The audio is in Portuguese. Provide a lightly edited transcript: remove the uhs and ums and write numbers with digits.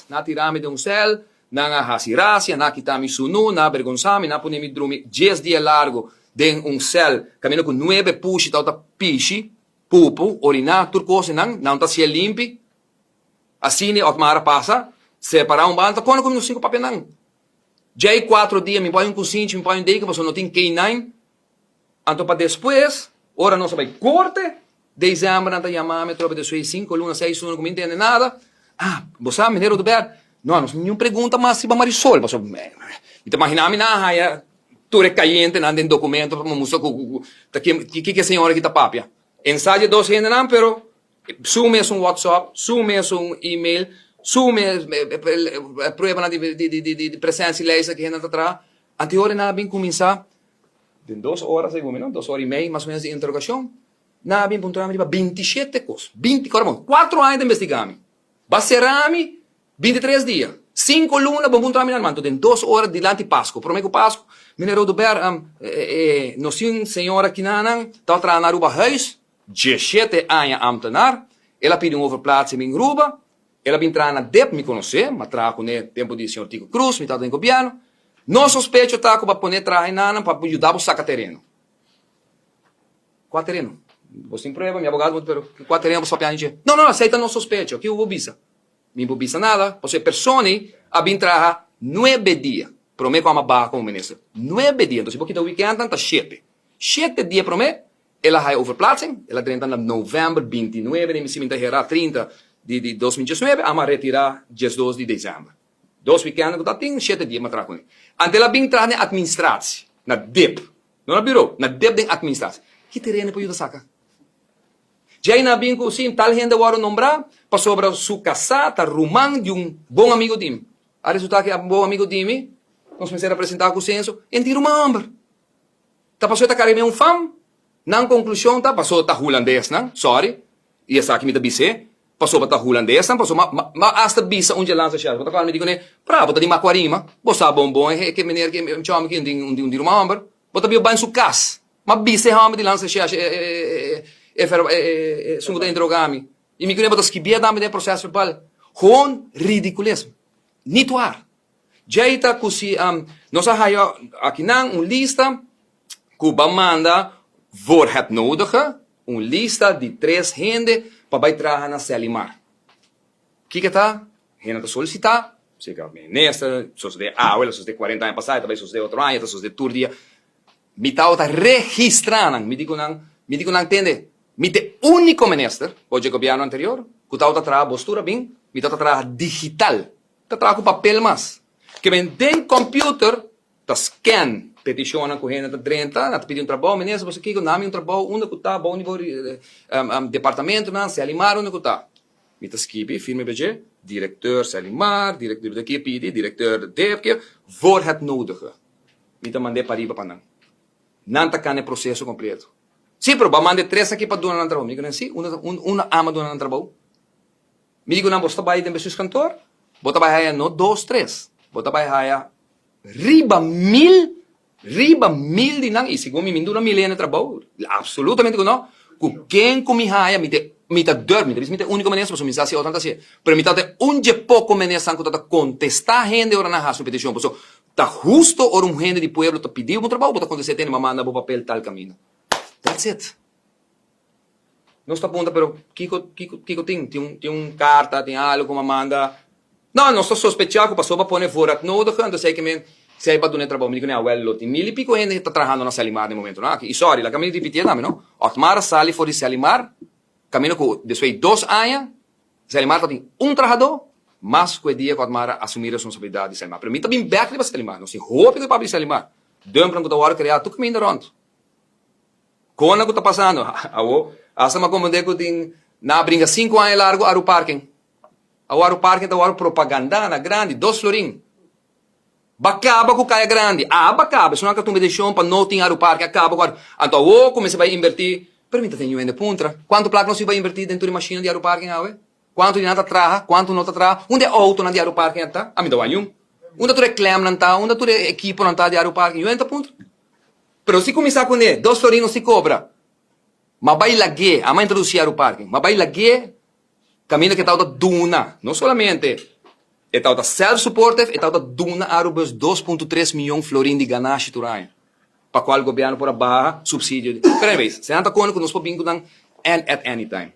natirami de un cel, na hasirasia, na kitami sunu, na vergonsami, na punimi drumi 10 dias largo de un cel, camino con 9 pushi, tauta pishi, pupu, orina, turcose não tá se limpi, assim otmara passa, separar um bando, quando com 5 papel não. Já 4 dias, me põe com 5, me põe um dia, que você não tem que nem, então para depois, ora não sabe corte, dezembro, não tá chamando, me troca de 5, luna, 6, não me entende nada, você, mineiro do ber, não nenhuma pergunta, mas se vai Marisol, você, me imaginava, na tu é caliente, não tem documento, como musa, que a senhora que tá papia. Ensaio 2 gente não, pero sume um WhatsApp, sume um e-mail, sume prova de presença e leisa que a gente atrás. Anterior nada bem começar, de 2 horas, 2 horas e meia, mais ou menos de interrogação, nada bem pontuamos 27 coisas, 4 anos de investigame, baserami 23 dias, 5 lunas, bom pontuamos na mão, em 2 horas de lante Páscoa, prometo Páscoa, mineiro do ber, nós temos senhora que não, está atrás na Aruba Huis, 17 anos ambtenaar, ela pediu overplaatsing em Aruba, ela vem entrar na DEP, me conhecer, mas trago no tempo de senhor Tico Cruz, me estava em governo, não sospeito tá para poder trazer nada para ajudar a sacar terreno. Qual terreno? Você tem prova, meu advogado, pero qual terreno você pode não, aceita não sospeito, aqui eu vou bisa. Me vou bisa nada, você persona a vir trazer 9 dias, prometo uma barra como ministro, 9 dias, então se você está weekend, está 7. 7 dias prometo, ela vai overplaatsing, ela entra em novembro 29, de cimenta geral 30 de 2019, ela retirar 12 de dezembro. 2 weekends, ela tem 7 dias, mas trago com ele. Ante ela vem entrar na administração, na DEP, não na bureau, na DEP de administração. Que terreno para ajudar sacar? Já aí na vem com sim, tal gente agora nombrar, para sobre sua casa, tá rumando de bom amigo de mim. A resultado que é bom amigo de mim, nós começamos a apresentar com o censo, entre uma homem. Tá passou a carregar fam, na conclusão, tá passou a holandês, não? Sorry, e essa aqui me dá bise, passou a holandês, não? Passou, mas hasta bisa onde lança chá. Vou tacar me digo né, pra, bota de maquarima, você bom, que menino que me chama aqui de uma homem, bota bio bem sua casa, mas bise homem de lança chá, sungo da drogami, e me conhece que bia dame de processo verbal, com ridiculesmo, nituar. Já está com si, nós aqui não, lista, que manda voor het nodige, lista de 3 gente para vai trabalhar na Selimar. O que está? Gente está solicitar, se que ministra, sos de sos de 40 anos passados, talvez sos de outro ano, sos de turdia, me está registrando, me digo não entende, me te único ministro, hoje o governo anterior, que está trabalhando postura bem, me está trabalhando digital, está trabalhando com papel mais, que vem tem computer, está scan, peticiona com gente 30, na pedi trabalho, ministro, você quer que nome trabalho, onde que está, bom nível departamento, não, se alimar, onde que está. Me está escrever, firme BG, diretor se alimar, diretor daqui pedi, diretor de que, voor het nodige. Me está mandei para riba para não. Não está cá no processo completo. Sim, pero mandei 3 aqui para donar no trabalho. Me digo, sim, uma ama donar no trabalho. Me digo, não, você vai ir em cantor, você vai ir no 2, 3. Você vai ir riba 1000 de nang segundo me mindura milena trabalho absolutamente não com quem comi haia me te dorme me te único maneira para me sacia outra assim pero me te pouco maneira sanco tá contestar gente ora na raça petição porque tá justo ora gente de pueblo tá pediu um trabalho para acontecer tem manda o papel tal caminho that's it não está ponta pero Kiko tem carta tem algo como manda não estou sospechando que passou para pôr fora não do canto sei que me se hai fatto un trabalho, mi dicono, quello, ti 1000 e pico gente sta lavorando a Salimar nel momento, no? I sorry, la cammino di PTA, no? Otmar sali fuori Salimar, cammino con dei suoi 2 anni, Salimar tem trabajador, mas quel dia con Otmar assumir responsabilità di Salimar. Per me também back di Salimar, non si hope che parli Salimar. Dentro che tawar crear tu cammino rond. Con o que tá passando, asa ma como deco tin na brinca 5 anni largo aru parking. Aru parking tawar propaganda na grande, 2 florin. Bacaba com caia grande. Bacaba. Se não há que tu me deixou para não ter o parque, acaba agora. Então, como você vai invertir? Permita, tenho ainda puntra. Quanto placa não se vai invertir dentro de máquina de aeroparque? Quanto de nada traga? Quanto não traga? Onde é auto na de aeroparque? A mim dá um. Onde tu reclama não tá? Onde tu equipo não tá de aeroparque? Eu ainda puntra. Pero se começar com ele, 2 florinos se cobra. Mas vai lague, a mãe introduzir aeroparque. Mas vai lague, caminho que tá da duna. Não solamente Itaw ta self-supportive, itaw ta duna arubos 2.3 milhão florin de ganache turay. Pa qual gobyerno por a baha, subsídio. Pero anyways, senata kono kung nos pabingko ng and at any time.